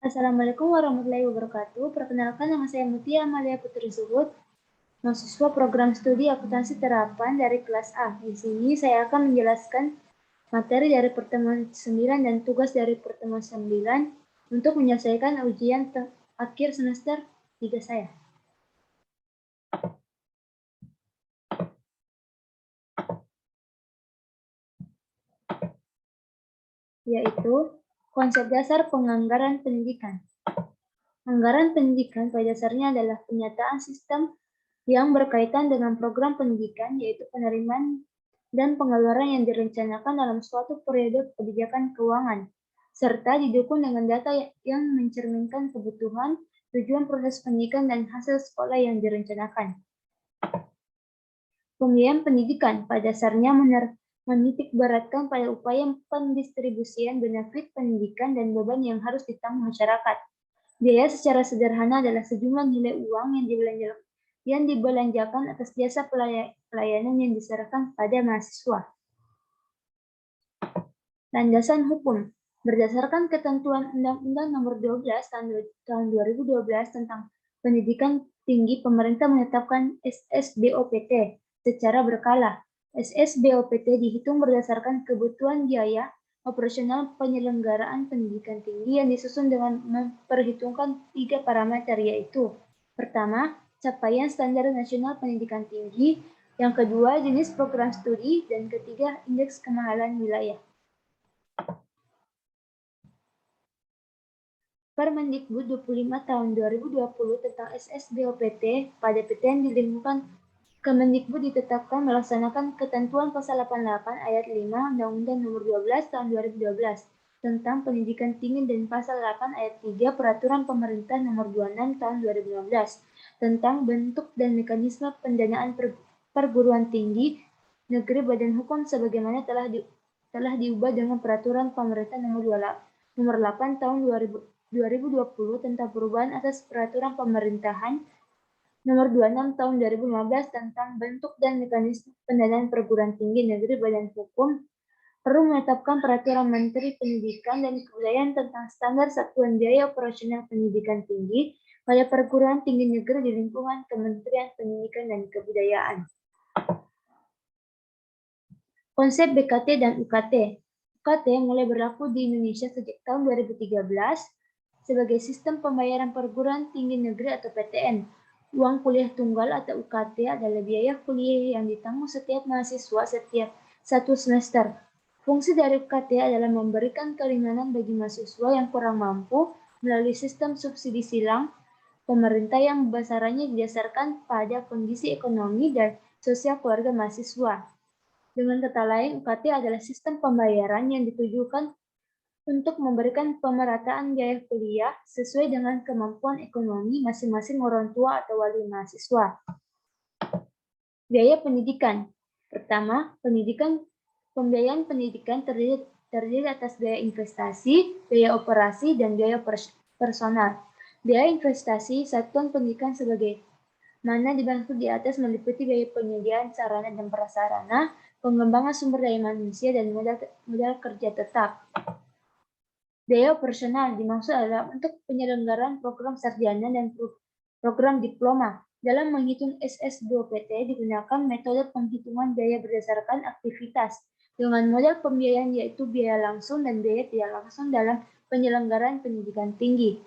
Assalamualaikum warahmatullahi wabarakatuh. Perkenalkan, nama saya Mutia Amalia Putri Zuhud, mahasiswa program studi akuntansi terapan dari kelas A. Di sini saya akan menjelaskan materi dari pertemuan 9 dan tugas dari pertemuan 9 untuk menyelesaikan ujian akhir semester 3 saya. Yaitu konsep dasar penganggaran pendidikan. Anggaran pendidikan pada dasarnya adalah penyataan sistem yang berkaitan dengan program pendidikan, yaitu penerimaan dan pengeluaran yang direncanakan dalam suatu periode kebijakan keuangan, serta didukung dengan data yang mencerminkan kebutuhan, tujuan proses pendidikan, dan hasil sekolah yang direncanakan. Pembiayaan pendidikan pada dasarnya menitik beratkan pada upaya pendistribusian benefit pendidikan dan beban yang harus ditanggung masyarakat. Biaya secara sederhana adalah sejumlah nilai uang yang dibelanjakan atas jasa pelayanan yang diserahkan pada mahasiswa. Landasan hukum. Berdasarkan ketentuan Undang-Undang Nomor 12 tahun 2012 tentang Pendidikan Tinggi, pemerintah menetapkan SSBOPT secara berkala. SSBOPT dihitung berdasarkan kebutuhan biaya operasional penyelenggaraan pendidikan tinggi yang disusun dengan memperhitungkan 3 parameter, yaitu: pertama, capaian standar nasional pendidikan tinggi; yang kedua, jenis program studi; dan ketiga, indeks kemahalan wilayah. Permendikbud 25 tahun 2020 tentang SSBOPT pada PTN di lingkungan Kemendikbud ditetapkan melaksanakan ketentuan pasal 88 ayat 5 Undang-Undang Nomor 12 tahun 2012 tentang Pendidikan Tinggi dan pasal 8 ayat 3 Peraturan Pemerintah Nomor 26 tahun 2015 tentang bentuk dan mekanisme pendanaan perguruan tinggi negeri Badan Hukum sebagaimana telah diubah dengan Peraturan Pemerintah Nomor 8 tahun 2020 tentang perubahan atas Peraturan Pemerintahan Nomor 26 tahun 2015 tentang bentuk dan mekanisme pendanaan perguruan tinggi negeri Badan Hukum perlu menetapkan Peraturan Menteri Pendidikan dan Kebudayaan tentang standar satuan biaya operasional pendidikan tinggi pada perguruan tinggi negeri di lingkungan Kementerian Pendidikan dan Kebudayaan. Konsep BKT dan UKT. UKT mulai berlaku di Indonesia sejak tahun 2013 sebagai sistem pembayaran perguruan tinggi negeri atau PTN. Uang kuliah tunggal atau UKT adalah biaya kuliah yang ditanggung setiap mahasiswa setiap satu semester. Fungsi dari UKT adalah memberikan keringanan bagi mahasiswa yang kurang mampu melalui sistem subsidi silang pemerintah yang besarannya didasarkan pada kondisi ekonomi dan sosial keluarga mahasiswa. Dengan kata lain, UKT adalah sistem pembayaran yang ditujukan untuk memberikan pemerataan biaya kuliah sesuai dengan kemampuan ekonomi masing-masing orang tua atau wali mahasiswa. Biaya pendidikan. Pertama, pembiayaan pendidikan terdiri atas biaya investasi, biaya operasi, dan biaya personal. Biaya investasi satuan pendidikan sebagai mana dimaksud di atas meliputi biaya penyediaan sarana dan prasarana, pengembangan sumber daya manusia, dan modal kerja tetap. Biaya operasional dimaksud adalah untuk penyelenggaraan program sarjana dan program diploma. Dalam menghitung SSBOPT digunakan metode penghitungan biaya berdasarkan aktivitas dengan model pembiayaan yaitu biaya langsung dan biaya tidak langsung dalam penyelenggaraan pendidikan tinggi.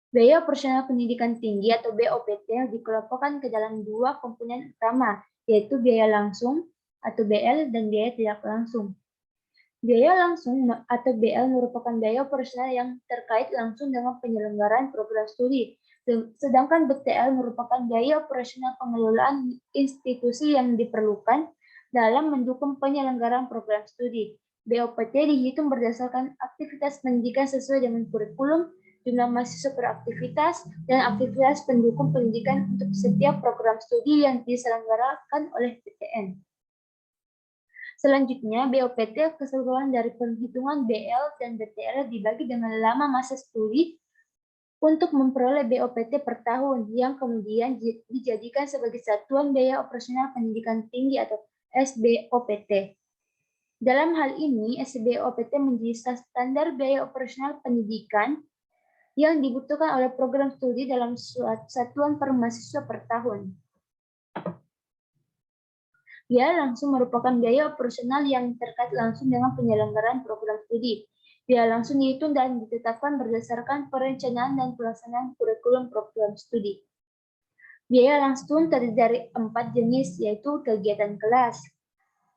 Biaya operasional pendidikan tinggi atau BOPT dikelompokkan ke dalam dua komponen utama, yaitu biaya langsung atau BL dan biaya tidak langsung. Biaya langsung atau BL merupakan biaya operasional yang terkait langsung dengan penyelenggaraan program studi, sedangkan BTL merupakan biaya operasional pengelolaan institusi yang diperlukan dalam mendukung penyelenggaraan program studi. BOPT dihitung berdasarkan aktivitas pendidikan sesuai dengan kurikulum, jumlah mahasiswa per aktivitas, dan aktivitas pendukung pendidikan untuk setiap program studi yang diselenggarakan oleh PTN. Selanjutnya, BOPT keseluruhan dari penghitungan BL dan BTL dibagi dengan lama masa studi untuk memperoleh BOPT per tahun yang kemudian dijadikan sebagai satuan biaya operasional pendidikan tinggi atau SBOPT. Dalam hal ini, SBOPT menjadi standar biaya operasional pendidikan yang dibutuhkan oleh program studi dalam satuan per mahasiswa per tahun. Biaya langsung merupakan biaya operasional yang terkait langsung dengan penyelenggaraan program studi. Biaya langsung dihitung dan ditetapkan berdasarkan perencanaan dan pelaksanaan kurikulum program studi. Biaya langsung terdiri dari 4 jenis, yaitu kegiatan kelas.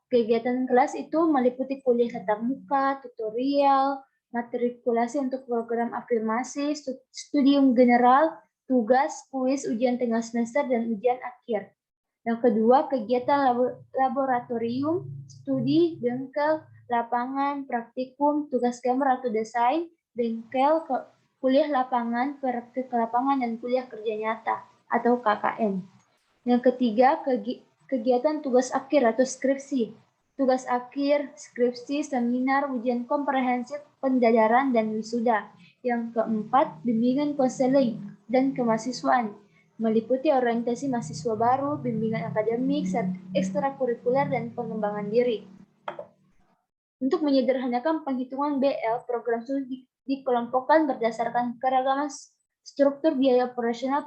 Kegiatan kelas itu meliputi kuliah tatap muka, tutorial, matrikulasi untuk program afirmasi, studium general, tugas, kuis, ujian tengah semester, dan ujian akhir. Yang kedua, kegiatan laboratorium, studi, bengkel, lapangan, praktikum, tugas gambar atau desain, bengkel, kuliah lapangan, praktik lapangan, dan kuliah kerja nyata atau KKN. Yang ketiga, kegiatan tugas akhir atau skripsi. Tugas akhir, skripsi, seminar, ujian komprehensif, pendajaran, dan wisuda. Yang keempat, bimbingan konseling dan kemahasiswaan, meliputi orientasi mahasiswa baru, bimbingan akademik, ekstrakurikuler, dan pengembangan diri. Untuk menyederhanakan penghitungan BL, program studi dikelompokkan berdasarkan keragaman struktur biaya operasional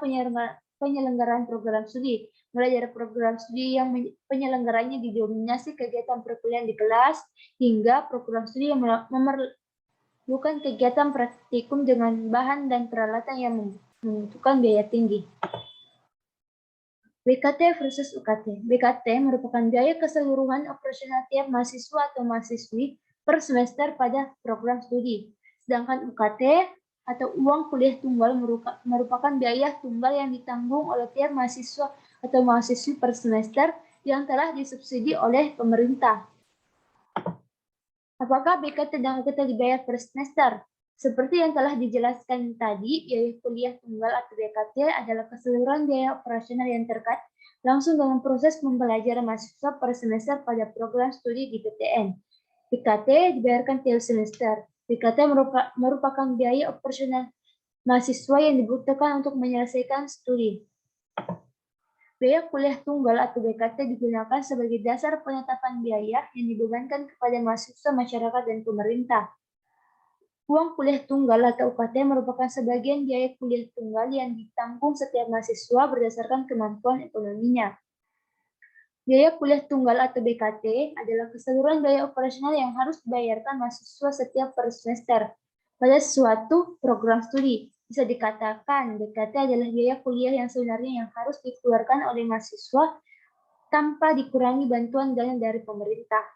penyelenggaraan program studi, mulai dari program studi yang penyelenggaranya didominasi kegiatan perkuliahan di kelas, hingga program studi yang memerlukan kegiatan praktikum dengan bahan dan peralatan yang membutuhkan biaya tinggi. BKT versus UKT. BKT merupakan biaya keseluruhan operasional tiap mahasiswa atau mahasiswi per semester pada program studi. Sedangkan UKT atau uang kuliah tunggal merupakan biaya tunggal yang ditanggung oleh tiap mahasiswa atau mahasiswi per semester yang telah disubsidi oleh pemerintah. Apakah BKT dan UKT dibayar per semester? Seperti yang telah dijelaskan tadi, biaya kuliah tunggal atau BKT adalah keseluruhan biaya operasional yang terkait langsung dengan proses pembelajaran mahasiswa per semester pada program studi di PTN. BKT dibayarkan tiap semester. BKT merupakan biaya operasional mahasiswa yang dibutuhkan untuk menyelesaikan studi. Biaya kuliah tunggal atau BKT digunakan sebagai dasar penetapan biaya yang dibebankan kepada mahasiswa, masyarakat, dan pemerintah. Uang kuliah tunggal atau UKT merupakan sebagian biaya kuliah tunggal yang ditanggung setiap mahasiswa berdasarkan kemampuan ekonominya. Biaya kuliah tunggal atau BKT adalah keseluruhan biaya operasional yang harus dibayarkan mahasiswa setiap per semester pada suatu program studi. Bisa dikatakan BKT adalah biaya kuliah yang sebenarnya yang harus dikeluarkan oleh mahasiswa tanpa dikurangi bantuan dana dari pemerintah.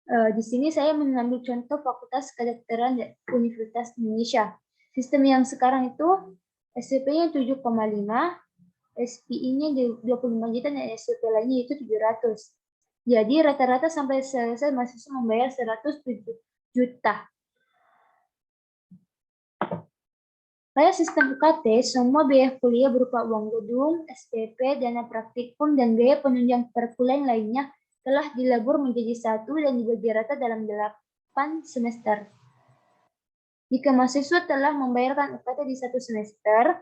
Di sini saya mengambil contoh Fakultas Kedokteran Universitas Indonesia. Sistem yang sekarang itu SPP-nya 7,5, SPI-nya 25 juta, dan SPP lainnya itu 700. Jadi rata-rata sampai selesai mahasiswa membayar 107 juta. Pada sistem UKT, semua biaya kuliah berupa uang gedung, SPP, dana praktikum, dan biaya penunjang perkuliahan lainnya telah dilabur menjadi satu dan dibagi rata dalam 8 semester. Jika mahasiswa telah membayarkan UKT di satu semester,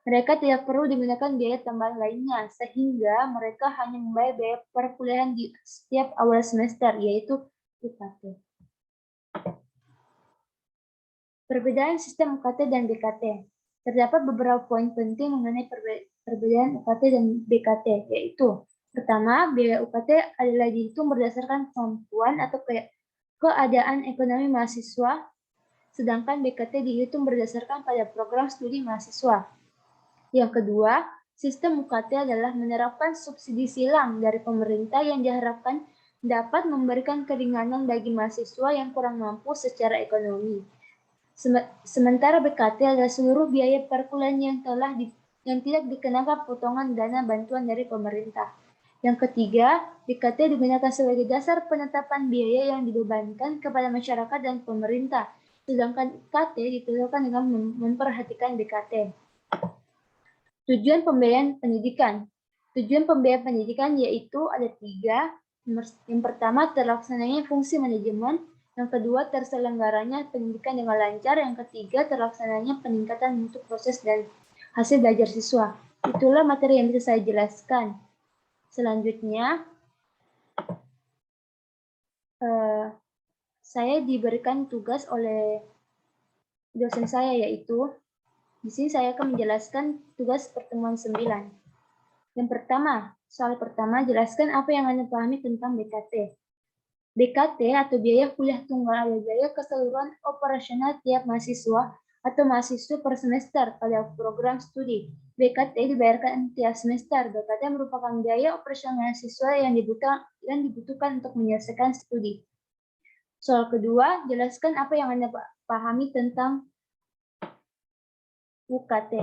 mereka tidak perlu digunakan biaya tambahan lainnya, sehingga mereka hanya membayar biaya perkuliahan di setiap awal semester, yaitu UKT. Perbedaan sistem UKT dan BKT. Terdapat beberapa poin penting mengenai perbedaan UKT dan BKT, yaitu pertama, biaya UKT adalah dihitung berdasarkan kemampuan atau keadaan ekonomi mahasiswa, sedangkan BKT dihitung berdasarkan pada program studi mahasiswa. Yang kedua, sistem UKT adalah menerapkan subsidi silang dari pemerintah yang diharapkan dapat memberikan keringanan bagi mahasiswa yang kurang mampu secara ekonomi. Sementara BKT adalah seluruh biaya perkuliahan yang tidak dikenakan potongan dana bantuan dari pemerintah. Yang ketiga, BKT digunakan sebagai dasar penetapan biaya yang dibebankan kepada masyarakat dan pemerintah, sedangkan UKT ditentukan dengan memperhatikan BKT. Tujuan pembiayaan pendidikan. Tujuan pembiayaan pendidikan yaitu ada 3. Yang pertama, terlaksananya fungsi manajemen. Yang kedua, terselenggaranya pendidikan dengan lancar. Yang ketiga, terlaksananya peningkatan mutu proses dan hasil belajar siswa. Itulah materi yang bisa saya jelaskan. Selanjutnya, saya diberikan tugas oleh dosen saya, yaitu di sini saya akan menjelaskan tugas pertemuan 9. Yang pertama, soal pertama, jelaskan apa yang Anda pahami tentang BKT. BKT atau biaya kuliah tunggal adalah biaya keseluruhan operasional tiap mahasiswa atau mahasiswa per semester pada program studi. BKT dibayarkan tiap semester. BKT merupakan biaya operasional mahasiswa yang dibutuhkan untuk menyelesaikan studi. Soal kedua, jelaskan apa yang Anda pahami tentang UKT.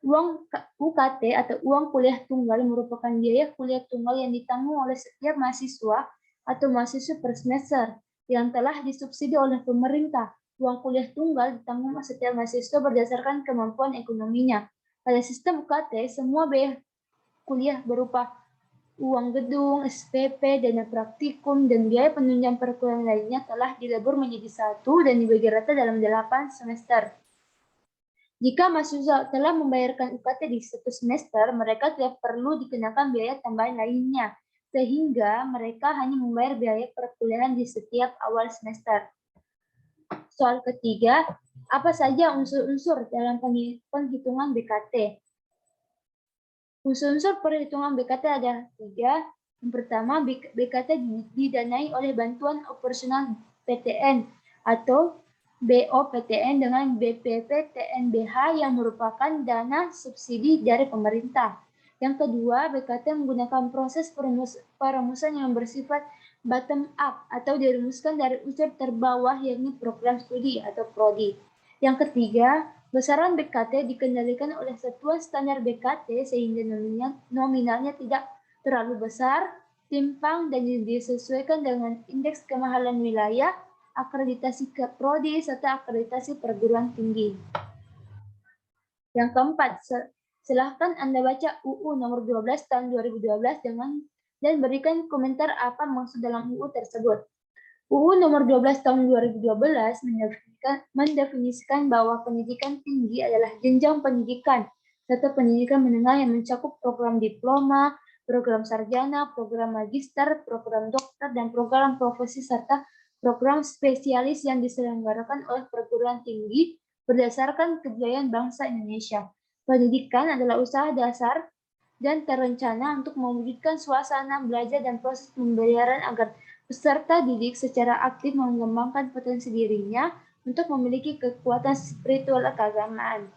Uang UKT atau uang kuliah tunggal merupakan biaya kuliah tunggal yang ditanggung oleh setiap mahasiswa atau mahasiswa per semester yang telah disubsidi oleh pemerintah. Uang kuliah tunggal ditanggung setiap mahasiswa berdasarkan kemampuan ekonominya. Pada sistem UKT, semua biaya kuliah berupa uang gedung, SPP, dana praktikum, dan biaya penunjang perkuliahan lainnya telah dilebur menjadi satu dan dibagi rata dalam 8 semester. Jika mahasiswa telah membayarkan UKT di satu semester, mereka tidak perlu dikenakan biaya tambahan lainnya, sehingga mereka hanya membayar biaya perkuliahan di setiap awal semester. Soal ketiga, apa saja unsur-unsur dalam penghitungan BKT? Unsur-unsur perhitungan BKT ada 3. Yang pertama, BKT didanai oleh bantuan operasional PTN atau BOPTN dengan BPP TNBH yang merupakan dana subsidi dari pemerintah. Yang kedua, BKT menggunakan proses perumusan yang bersifat bottom up atau dirumuskan dari unsur terbawah, yakni program studi atau prodi. Yang ketiga, besaran BKT dikendalikan oleh satuan standar BKT sehingga nominalnya tidak terlalu besar, timpang, dan disesuaikan dengan indeks kemahalan wilayah, akreditasi ke prodi, serta akreditasi perguruan tinggi. Yang keempat, silahkan Anda baca UU nomor 12 tahun 2012 dan berikan komentar apa maksud dalam UU tersebut. UU nomor 12 tahun 2012 mendefinisikan bahwa pendidikan tinggi adalah jenjang pendidikan serta pendidikan menengah yang mencakup program diploma, program sarjana, program magister, program dokter, dan program profesi serta program spesialis yang diselenggarakan oleh perguruan tinggi berdasarkan kebudayaan bangsa Indonesia. Pendidikan adalah usaha dasar dan terencana untuk mewujudkan suasana belajar dan proses pembelajaran agar peserta didik secara aktif mengembangkan potensi dirinya untuk memiliki kekuatan spiritual keagamaan.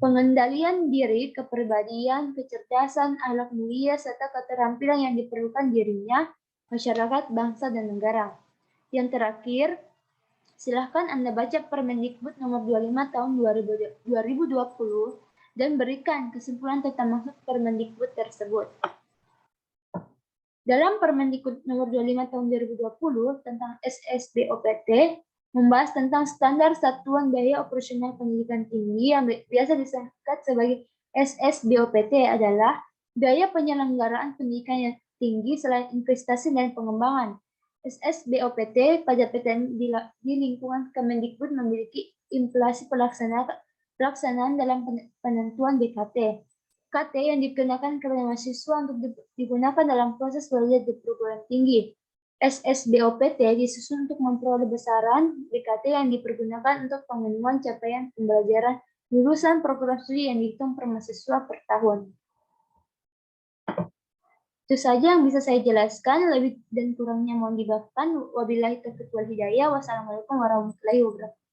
Pengendalian diri, kepribadian, kecerdasan, akhlak mulia, serta keterampilan yang diperlukan dirinya, masyarakat, bangsa, dan negara. Yang terakhir, silahkan Anda baca Permendikbud nomor 25 tahun 2020 dan berikan kesimpulan tentang maksud Permendikbud tersebut. Dalam Permendikbud nomor 25 tahun 2020 tentang SSBOPT, membahas tentang standar satuan biaya operasional pendidikan tinggi yang biasa disingkat sebagai SSBOPT adalah biaya penyelenggaraan pendidikan yang tinggi selain investasi dan pengembangan. SSBOPT pada PTN di lingkungan Kemendikbud memiliki implikasi pelaksanaan dalam penentuan BKT. KT yang dikenakan kepada mahasiswa untuk digunakan dalam proses belajar di perguruan tinggi. SSBOPT disusun untuk memperoleh besaran BKT yang dipergunakan untuk pemenuhan capaian pembelajaran lulusan program studi yang dihitung per mahasiswa per tahun. Itu saja yang bisa saya jelaskan, lebih dan kurangnya mohon dimaafkan. Wabillahi taufiq wal hidayah. Wassalamualaikum warahmatullahi wabarakatuh.